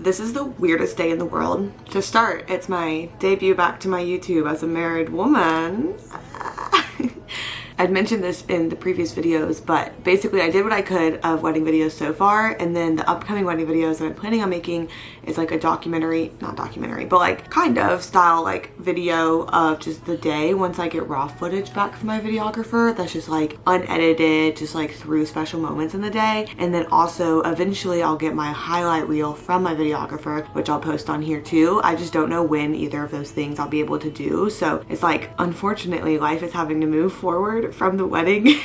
this is the weirdest day in the world. To start, it's my debut back to my YouTube as a married woman. I'd mentioned this in the previous videos, but basically I did what I could of wedding videos so far, and then the upcoming wedding videos that I'm planning on making is like a documentary, not documentary, but like kind of style like video of just the day once I get raw footage back from my videographer that's just like unedited, just like through special moments in the day. And then also eventually I'll get my highlight reel from my videographer, which I'll post on here too. I just don't know when either of those things I'll be able to do. So it's like, unfortunately, life is having to move forward from the wedding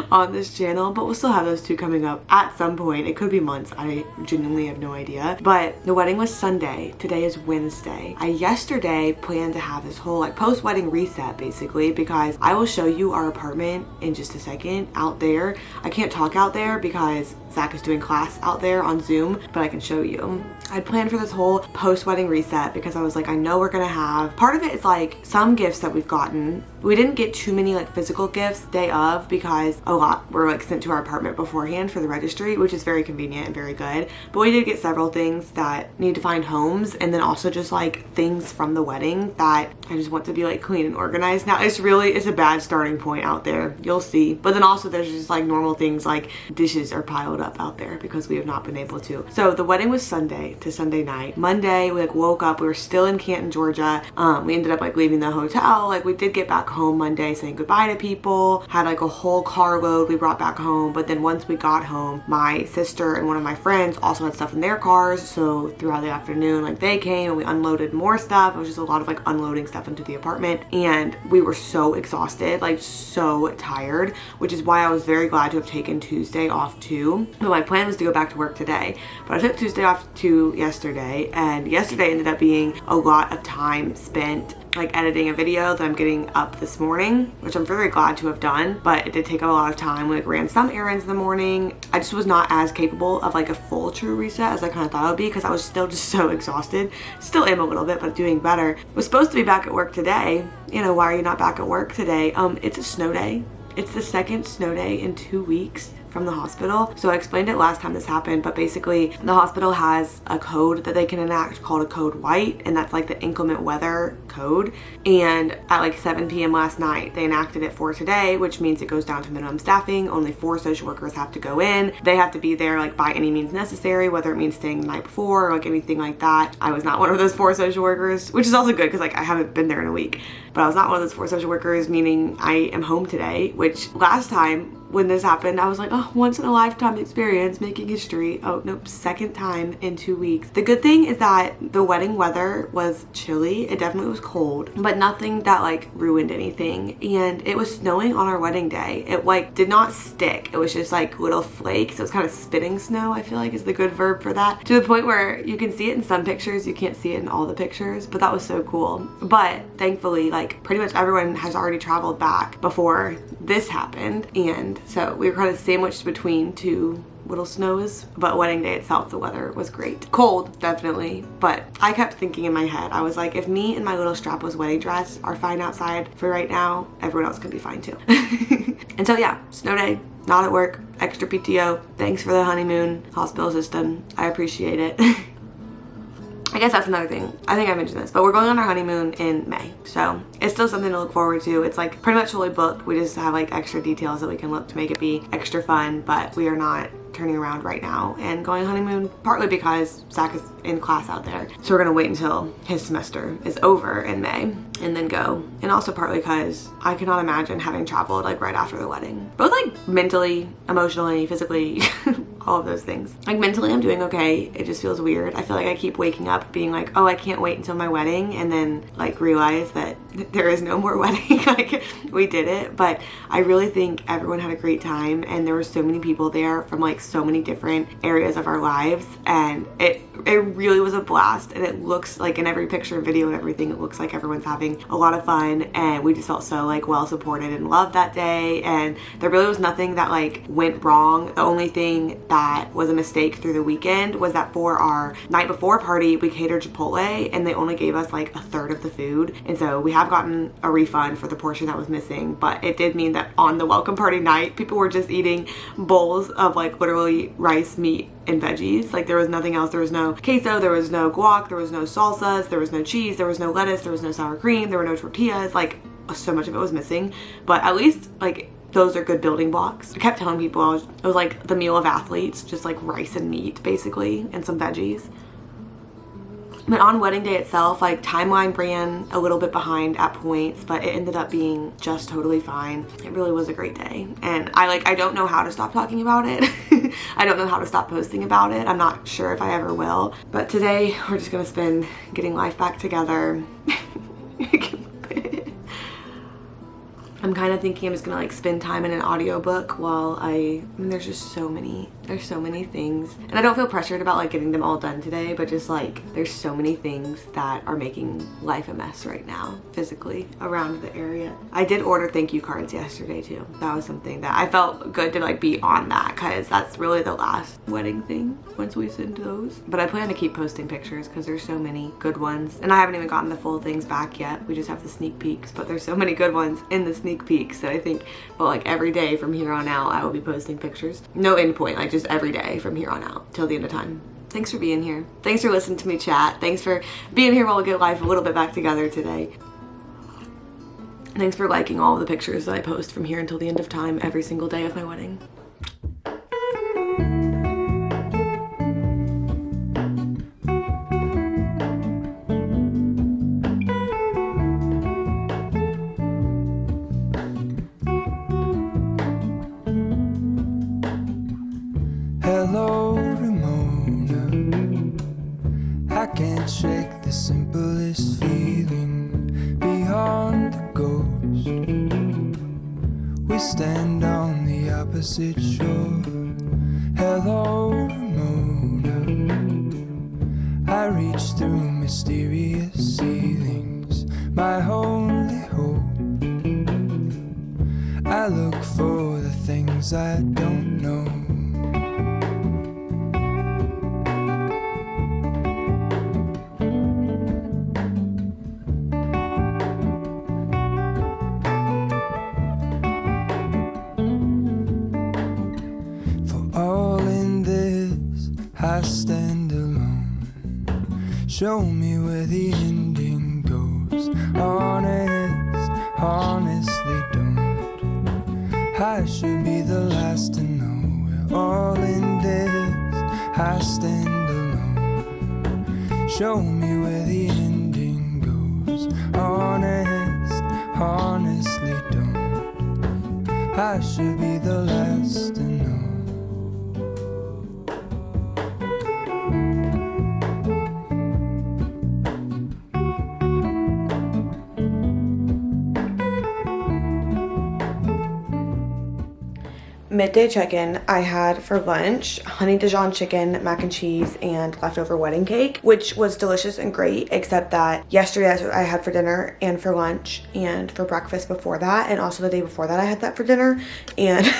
on this channel, but we'll still have those two coming up at some point. It could be months, I genuinely have no idea. But the wedding was Sunday, today is Wednesday. I yesterday planned to have this whole like post-wedding reset basically, because I will show you our apartment in just a second out there. I can't talk out there because Zach is doing class out there on Zoom, but I can show you. I'd planned for this whole post-wedding reset because I was like, I know we're gonna have, part of it is like some gifts that we've gotten. We didn't get too many like physical gifts day of because a lot were like sent to our apartment beforehand for the registry, which is very convenient and very good. But we did get several things that need to find homes, and then also just like things from the wedding that I just want to be like clean and organized. Now it's a bad starting point out there, you'll see. But then also there's just like normal things like dishes are piled up out there because we have not been able to. So the wedding was Sunday to Sunday night. Monday we like woke up, we were still in Canton, Georgia. We ended up like leaving the hotel. Like we did get back home Monday saying goodbye to people, had like a whole carload we brought back home. But then once we got home, my sister and one of my friends also had stuff in their cars, so throughout the afternoon like they came and we unloaded more stuff. It was just a lot of like unloading stuff into the apartment, and we were so exhausted, like so tired, which is why I was very glad to have taken Tuesday off too. But my plan was to go back to work today, but I took Tuesday off too yesterday, and yesterday ended up being a lot of time spent like editing a video that I'm getting up this morning, which I'm very glad to have done, but it did take up a lot of time. We like ran some errands in the morning. I just was not as capable of like a full true reset as I kind of thought I would be because I was still just so exhausted. Still am a little bit, but doing better. Was supposed to be back at work today. You know, why are you not back at work today? It's a snow day. It's the second snow day in 2 weeks from the hospital. So I explained it last time this happened, but basically the hospital has a code that they can enact called a code white, and that's like the inclement weather code. And at like 7 p.m. last night they enacted it for today, which means it goes down to minimum staffing. Only 4 social workers have to go in. They have to be there like by any means necessary, whether it means staying the night before or like anything like that. I was not one of those 4 social workers, which is also good because like I haven't been there in a week, but I was not one of those 4 social workers, meaning I am home today, which last time when this happened, I was like, oh, once in a lifetime experience, making history. Oh, nope, second time in 2 weeks. The good thing is that the wedding weather was chilly. It definitely was cold, but nothing that like ruined anything. And it was snowing on our wedding day. It like did not stick. It was just like little flakes. It was kind of spitting snow, I feel like is the good verb for that. To the point where you can see it in some pictures, you can't see it in all the pictures, but that was so cool. But thankfully, like pretty much everyone has already traveled back before this happened, and so we were kind of sandwiched between 2 little snows. But wedding day itself, the weather was great. Cold, definitely, but I kept thinking in my head, I was like, if me and my little strapless wedding dress are fine outside for right now, everyone else can be fine too. And so yeah, snow day, not at work, extra PTO. Thanks for the honeymoon hospital system, I appreciate it. I guess that's another thing. I think I mentioned this, but we're going on our honeymoon in May. So it's still something to look forward to. It's like pretty much fully booked. We just have like extra details that we can look to make it be extra fun, but we are not turning around right now and going on honeymoon, partly because Zach is in class out there. So we're gonna wait until his semester is over in May and then go. And also partly because I cannot imagine having traveled like right after the wedding. Both like mentally, emotionally, physically, all of those things. Like mentally I'm doing okay. It just feels weird. I feel like I keep waking up being like, oh, I can't wait until my wedding, and then like realize that there is no more wedding. Like we did it. But I really think everyone had a great time, and there were so many people there from like so many different areas of our lives, and it really was a blast. And it looks like in every picture and video and everything, it looks like everyone's having a lot of fun, and we just felt so like well supported and loved that day. And there really was nothing that like went wrong. The only thing that was a mistake through the weekend was that for our night before party we catered Chipotle, and they only gave us like a third of the food, and so we have gotten a refund for the portion that was missing. But it did mean that on the welcome party night people were just eating bowls of like literally rice, meat, and veggies. Like there was nothing else. There was no queso, there was no guac, there was no salsas, there was no cheese, there was no lettuce, there was no sour cream, there were no tortillas. Like so much of it was missing, but at least like those are good building blocks. I kept telling people it was like the meal of athletes, just like rice and meat basically and some veggies. But on wedding day itself, like timeline ran a little bit behind at points, but it ended up being just totally fine. It really was a great day. And I don't know how to stop talking about it. I don't know how to stop posting about it. I'm not sure if I ever will. But today we're just gonna spend getting life back together. I'm kind of thinking I'm just gonna like spend time in an audiobook while I mean there's so many things, and I don't feel pressured about like getting them all done today, but just like there's so many things that are making life a mess right now physically around the area. I did order thank you cards yesterday too. That was something that I felt good to like be on that, because that's really the last wedding thing once we send those. But I plan to keep posting pictures because there's so many good ones, and I haven't even gotten the full things back yet. We just have the sneak peeks, but there's so many good ones in the sneak peeks that I think, well, like every day from here on out I will be posting pictures. No end point, like just every day from here on out till the end of time. Thanks for being here. Thanks for listening to me chat. Thanks for being here while we get life a little bit back together today. Thanks for liking all of the pictures that I post from here until the end of time every single day of my wedding. Hello, Ramona. I can't shake the simplest feeling beyond the ghost. We stand on the opposite shore. Hello, Ramona. I reach through mysterious ceilings, my only hope. I look for the things I don't know. I stand alone. Show me where the ending goes. Honest, honestly don't. I should be the last to know. We're all in this. I stand alone. Show me where the ending goes. Honest, honestly don't. I should be the last to know. Midday check-in, I had for lunch honey Dijon chicken, mac and cheese, and leftover wedding cake, which was delicious and great, except that yesterday that's what I had for dinner and for lunch and for breakfast before that, and also the day before that I had that for dinner, and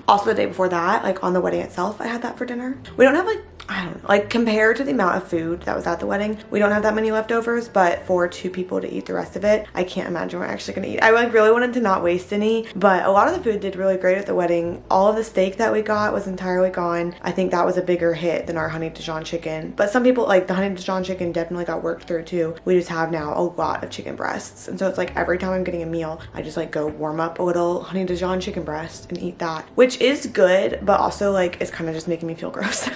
also the day before that, like on the wedding itself, I had that for dinner. We don't have like, I don't know, like compared to the amount of food that was at the wedding, we don't have that many leftovers, but for 2 people to eat the rest of it, I can't imagine we're actually gonna eat. I like really wanted to not waste any, but a lot of the food did really great at the wedding. All of the steak that we got was entirely gone. I think that was a bigger hit than our honey Dijon chicken, but some people, like the honey Dijon chicken definitely got worked through too. We just have now a lot of chicken breasts, and so it's like every time I'm getting a meal, I just like go warm up a little honey Dijon chicken breast and eat that, which is good, but also like it's kind of just making me feel gross.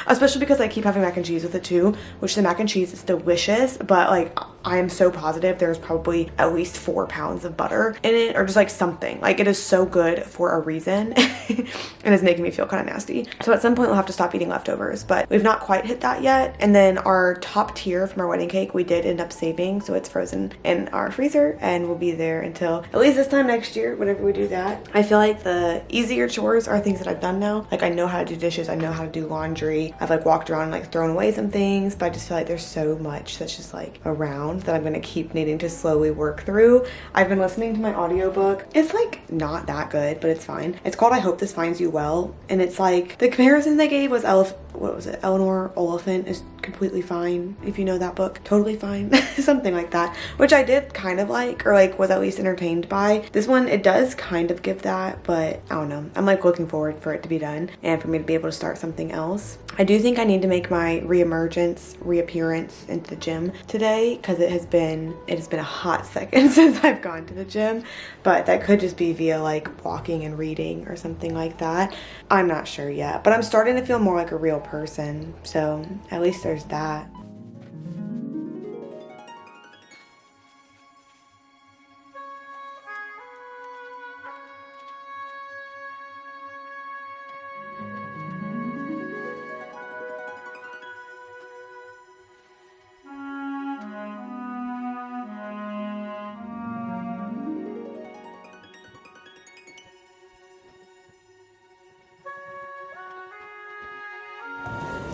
Especially because I keep having mac and cheese with it too, which the mac and cheese is delicious, but like I am so positive there's probably at least 4 pounds of butter in it, or just like something. Like it is so good for a reason and it's making me feel kind of nasty. So at some point we'll have to stop eating leftovers, but we've not quite hit that yet. And then our top tier from our wedding cake, we did end up saving, so it's frozen in our freezer and will be there until at least this time next year, whenever we do that. I feel like the easier chores are things that I've done now. Like I know how to do dishes, I know how to do laundry. I've like walked around and like thrown away some things, but I just feel like there's so much that's just like around that I'm gonna keep needing to slowly work through. I've been listening to my audiobook. It's like not that good, but it's fine. It's called I Hope This Finds You Well, and it's like the comparison they gave was Eleanor Oliphant is completely fine, if you know that book. Totally fine. Something like that, which I did kind of like, or like was at least entertained by. This one, it does kind of give that, but I don't know. I'm like looking forward for it to be done and for me to be able to start something else. I do think I need to make my reappearance into the gym today, because it has been a hot second since I've gone to the gym, but that could just be via like walking and reading or something like that. I'm not sure yet, but I'm starting to feel more like a real person, so at least there's that.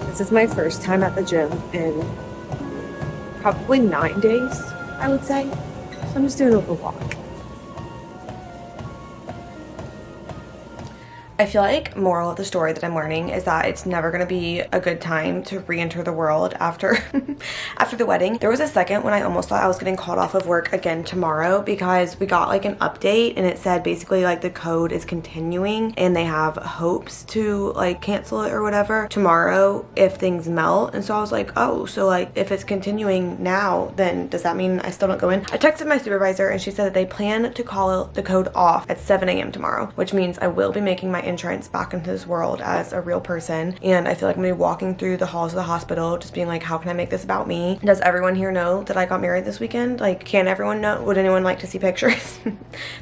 This is my first time at the gym in probably 9 days, I would say. So I'm just doing a little walk. I feel like moral of the story that I'm learning is that it's never gonna be a good time to re-enter the world after after the wedding. There was a second when I almost thought I was getting called off of work again tomorrow, because we got like an update and it said basically like the code is continuing and they have hopes to like cancel it or whatever tomorrow if things melt. And so I was like, oh, so like if it's continuing now, then does that mean I still don't go in? I texted my supervisor and she said that they plan to call the code off at 7 a.m. tomorrow, which means I will be making my entrance back into this world as a real person. And I feel like I'm gonna be walking through the halls of the hospital just being like, how can I make this about me? Does everyone here know that I got married this weekend? Like, can everyone know? Would anyone like to see pictures?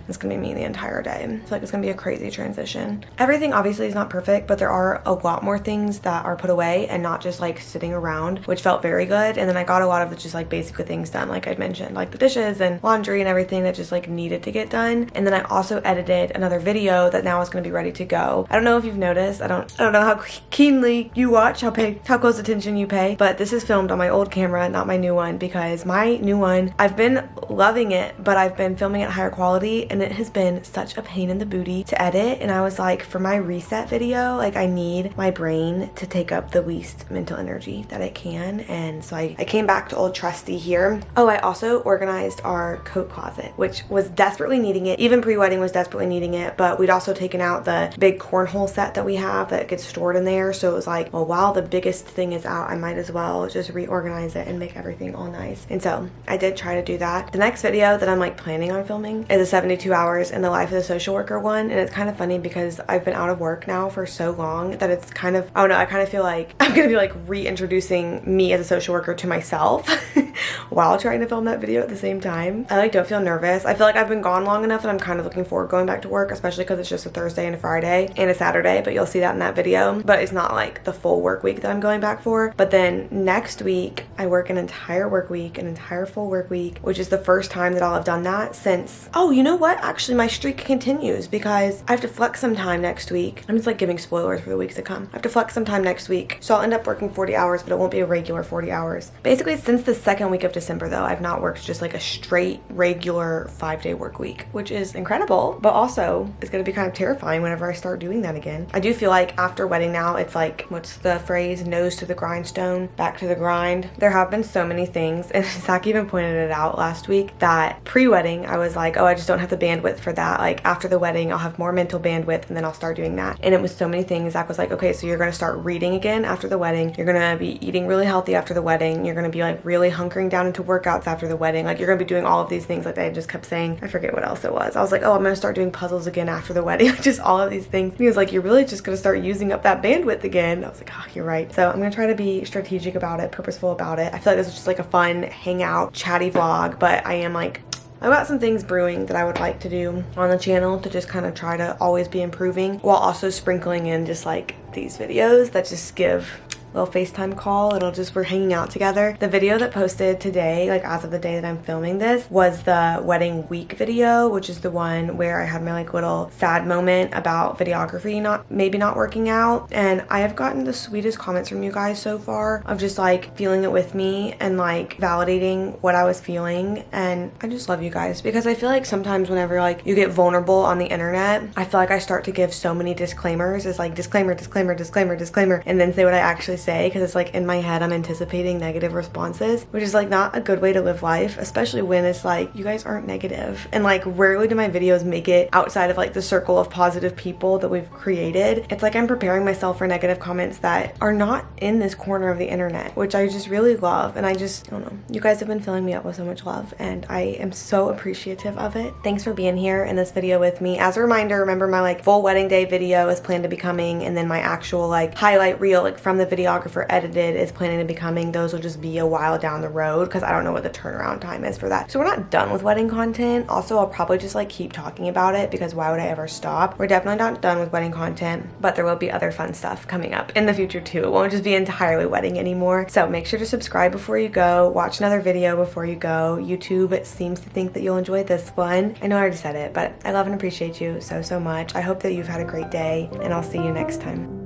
It's gonna be me the entire day. I feel like it's gonna be a crazy transition. Everything obviously is not perfect, but there are a lot more things that are put away and not just like sitting around, which felt very good. And then I got a lot of the just like basic things done, like I'd mentioned, like the dishes and laundry and everything that just like needed to get done. And then I also edited another video that now is gonna be ready to go. I don't know if you've noticed, I don't know how keenly you watch, how close attention you pay, but this is filmed on my old camera, not my new one, because my new one, I've been loving it, but I've been filming at higher quality and it has been such a pain in the booty to edit. And I was like, for my reset video, like I need my brain to take up the least mental energy that it can. And so I came back to old trusty here. Oh, I also organized our coat closet, which was desperately needing it. Even pre-wedding was desperately needing it, but we'd also taken out the big cornhole set that we have that gets stored in there. So it was like, well, while the biggest thing is out, I might as well just reorganize it and make everything all nice. And so I did try to do that. The next video that I'm like planning on filming is a 72 hours in the life of the social worker one. And it's kind of funny because I've been out of work now for so long that it's kind of, I don't know, I kind of feel like I'm gonna be like reintroducing me as a social worker to myself while trying to film that video at the same time. I like don't feel nervous. I feel like I've been gone long enough that I'm kind of looking forward to going back to work, especially because it's just a Thursday and a Friday and a Saturday, but you'll see that in that video. But it's not like the full work week that I'm going back for. But then next week I work an entire work week, an entire full work week, which is the first time that I'll have done that since, oh, you know what? Actually, my streak continues because I have to flex some time next week. I'm just like giving spoilers for the weeks to come. I have to flex some time next week. So I'll end up working 40 hours, but it won't be a regular 40 hours. Basically, since the second week of December though, I've not worked just like a straight regular 5-day work week, which is incredible, but also it's gonna be kind of terrifying whenever I start doing that again. I do feel like after wedding now, it's like, what's the phrase? Nose to the grindstone, back to the grind. There have been so many things, and Zach even pointed it out last week that pre-wedding, I was like, oh, I just don't have the bandwidth for that. Like after the wedding, I'll have more mental bandwidth and then I'll start doing that. And it was so many things. Zach was like, okay, so you're gonna start reading again after the wedding. You're gonna be eating really healthy after the wedding. You're gonna be like really hunkering down into workouts after the wedding. Like you're gonna be doing all of these things. Like I just kept saying, I forget what else it was. I was like, oh, I'm gonna start doing puzzles again after the wedding. Just all of these things. And he was like, you're really just gonna start using up that bandwidth again. I was like, oh, you're right. So I'm gonna try to be strategic about it, purposeful about it. I feel like this is just like a fun hangout, chatty vlog, but I am like, I've got some things brewing that I would like to do on the channel to just kind of try to always be improving, while also sprinkling in just like these videos that just give little FaceTime call. It'll just, we're hanging out together. The video that posted today, like as of the day that I'm filming this, was the wedding week video, which is the one where I had my like little sad moment about videography maybe not working out. And I have gotten the sweetest comments from you guys so far of just like feeling it with me and like validating what I was feeling. And I just love you guys, because I feel like sometimes whenever like you get vulnerable on the internet, I feel like I start to give so many disclaimers. It's like disclaimer, disclaimer, disclaimer, disclaimer, and then say what I actually say, because it's like in my head I'm anticipating negative responses, which is like not a good way to live life, especially when it's like you guys aren't negative. And like rarely do my videos make it outside of like the circle of positive people that we've created. It's like I'm preparing myself for negative comments that are not in this corner of the internet, which I just really love. And I don't know, you guys have been filling me up with so much love and I am so appreciative of it. Thanks for being here in this video with me. As a reminder, remember my like full wedding day video is planned to be coming, and then my actual like highlight reel like from the videographer edited is planning to be coming. Those will just be a while down the road because I don't know what the turnaround time is for that. So we're not done with wedding content. Also, I'll probably just like keep talking about it because why would I ever stop? We're definitely not done with wedding content, but there will be other fun stuff coming up in the future too. It won't just be entirely wedding anymore. So make sure to subscribe before you go, watch another video before you go. YouTube seems to think that you'll enjoy this one. I know I already said it, but I love and appreciate you so much. I hope that you've had a great day, and I'll see you next time.